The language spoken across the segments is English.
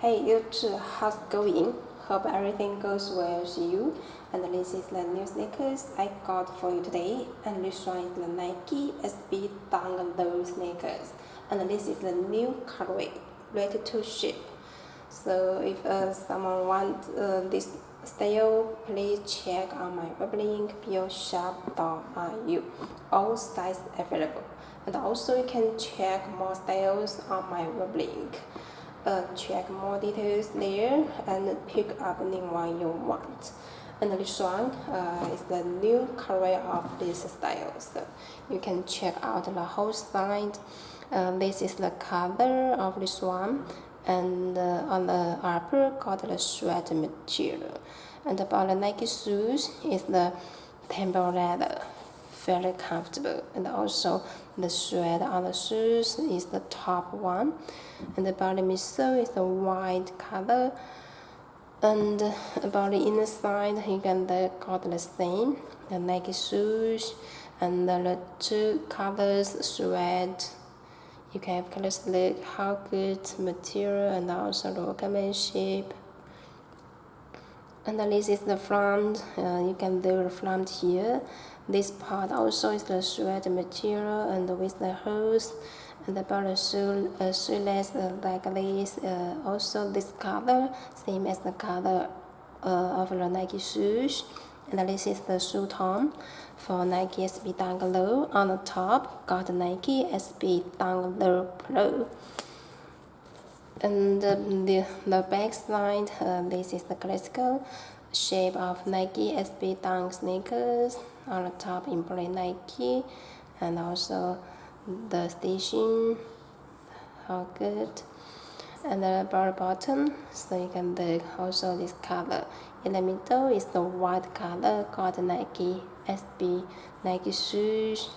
Hey YouTube, how's it going? Hope everything goes well with you. And this is the new sneakers I got for you today. And this one is the Nike SB down low sneakers. And this is the new colorway, ready to ship. So if someone wants this style, please check on my web link bioshop.ru. All sizes available. And also you can check more styles on my web link. Check more details there and pick up the one you want. And this one is the new colorway of this style, so you can check out the whole side. This is the color of this one, and on the upper got the sweat material. And about the Nike shoes is the temple leather, very comfortable, and also the thread on the shoes is the top one, and the bottom midsole is the white color, and about the inside you can got the same, the Nike shoes, and the two colors thread. You can have colors look how good material and also the workmanship. And this is the front. You can do the front here. This part also is the thread material and with the holes, and about the shoelace like this. Also this color, same as the color of the Nike shoes. And this is the shoe tone for Nike SB down low. On the top got Nike SB down low Pro. And the back side, this is the classical shape of Nike SB down sneakers. On the top in plain Nike, and also the stitching, how good. And the bottom, so you can do also this color. In the middle is the white color, got Nike SB Nike shoes.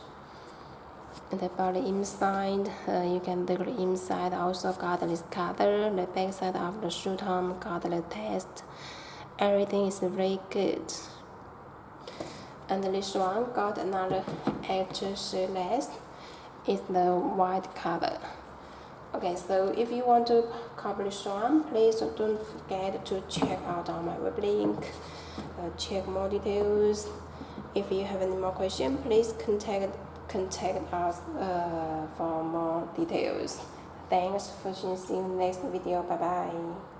And about the inside, you can do the inside also got this color. The back side of the shoe tone got the test. Everything is very good. And this one got another extra shoelace. It's the white color. Okay, so if you want to copy this one, please don't forget to check out on my web link. Check more details. If you have any more questions, please contact us for more details. Thanks for seeing you next video. Bye bye.